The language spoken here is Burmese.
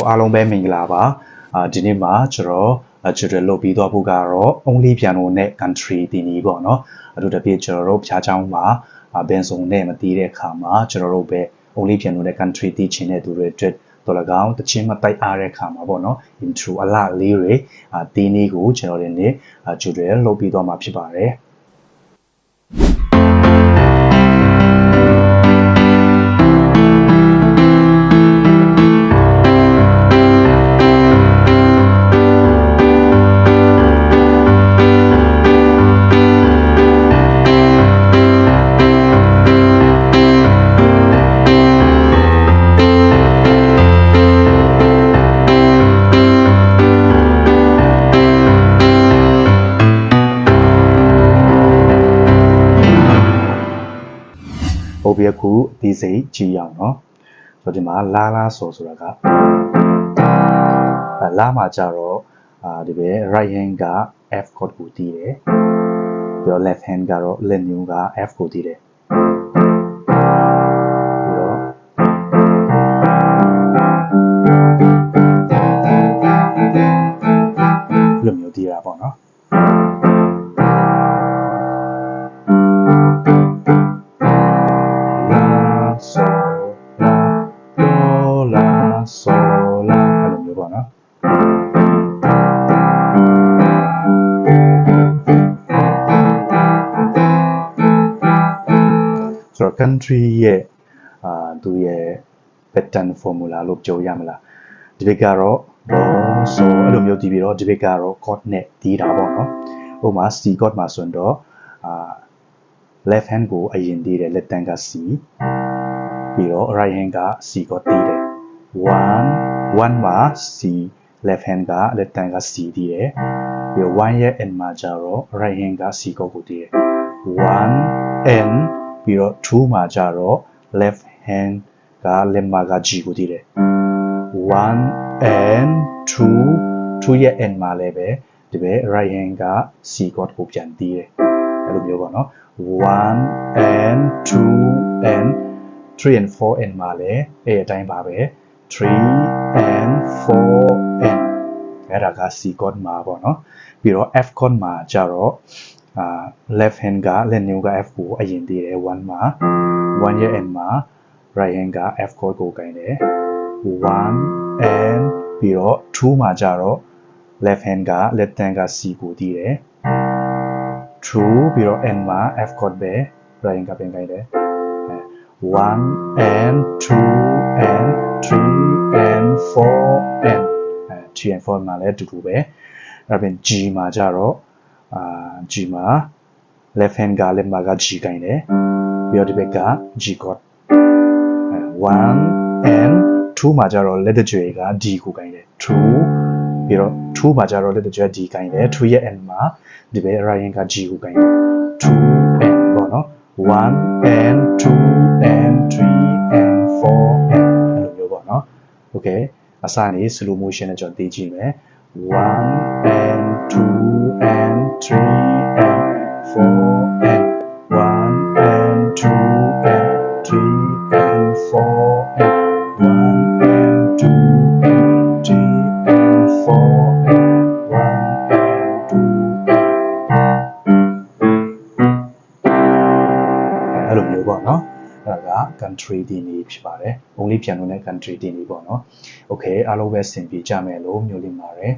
အားလုံးပဲမင်္ဂလာပါဒီနေ့မှာကျွန်တော်tutorial လုပ်ပြီးတော့ဖို့ကတော့ only piano နဲ့ country တီနီပေါ့နော်အထူးသဖြင့်ကျွန်တော်တို့ဖြားချောင်းမှာဘန်စုံနဲ့မတီးတဲ့အခါမှာကျွန်တော်တို့ပဲ only piano နဲ့ country တီးချင်တဲ့သူတွေအတွက်တော်လကောင်တချင်းမတိုက်အားတဲ့အခါမှာပေါ့နော် intro အလားလေးတွေတီးနီကိုကျွန်တော်တို့နေ့ tutorial လုပ်ပြီးတော့မှာဖြစ်ပါတယ်ဟုတ်ပြီအခုဒီစိတ်ကြည့်ရအောင်เนาะဆိုတော့ဒီမှာလာဆိုတာကလာမှာကြတော့ဒီပဲ right hand က F chord ကိုတီးတယ်ပြီးတော့ left hand ကတော့ လက်ညှိုးက F ကိုတီးတယ်ပြီးတော့လက်မျိုးတီးတာပေါ့เนาะcountry ရဲ့သူရဲ့ pattern formula လို့ပြောရမလားဒီဘက်ကတော့ do so အဲ့လိုမျိုးတီးပြီးတော့ဒီဘက်ကတော့ chord နဲ့တီးတာပေါ့နော်ဥပမာ C chord မှာဆိုတော့left hand ကိုအရင်တီးတယ်လက်တန်းက C ပြီးတော့ right hand က C chord တီးတယ်1မှာ C left hand ကလက်တန်းက C တီးတယ်ပြီးတော့1ရဲ့ end မှာကျတော့ right hand က C chord ကိုတီးတယ်1 andပြီးတော့2မှာကြတော့ left hand ကလက်မက G ကိုတီးတယ်1 and 2ရဲ့ end မှာလည်းပဲဒီပဲ right hand က C chord ကိုပြန်တီးတယ်အဲ့လိုမျိုးပေါ့နော်1 and 2 and 3 and 4 end မှာလည်းအဲ့အတိုင်းပါပဲ3 and 4 end အဲ့ဒါက C chord မှာပေါ့နော်ပြီးတော့ F chord မှာကြတော့left hand ကလက်ညှိုးက F ကိုအရင်တီးတယ်1မှာ1ရဲ့ end မှာ right hand က F chord ကိုကိုင်တယ်1 and ပြီးတော့2မှာကြတော့ left hand ကလက်တန်းက C ကိုတီးတယ်2ပြီးတော့ end မှာ F chord ပဲ right hand ကပြန်ကိုင်တယ်1 and 2 and 3 and 4 and 3 and 4မှာလည်းတူတူပဲအဲ့ဒါပြင် G မှာကြတော့G မှာ left hand ကလက်မက G ကိုင်တယ်ပြီးတော့ဒီဘက်က G chord 1 and 2မှာကျတော့လက်တကြွယ်က D ကိုကိုင်တယ်2ပြီးတော့2မှာကျတော့လက်တကြွယ် D ကိုင်တယ်2ရဲ့ end မှာဒီဘက် right hand က G ကိုကိုင်တယ်2 and ပေါ့နော်1 and 2 and 3 and 4 and အဲ့လိုမျိုးပေါ့နော် okay အစနေ slow motion နဲ့ကျွန်တော်သိကြည့်မယ်1 and 2 and 3 and 4 and 1 and 2 and 3 and 4 and 1 and 2 and 3 and 4 and 1 and 2 အဲ့လိုမျိုးပေါ့နော်အဲ့ဒါက country တီနီဖြစ်ပါတယ် only piano နဲ့ country တီနီပေါ့နော် okay အားလုံးပဲဆင်ပြေကြမယ်လို့မျှော်လင့်ပါတယ်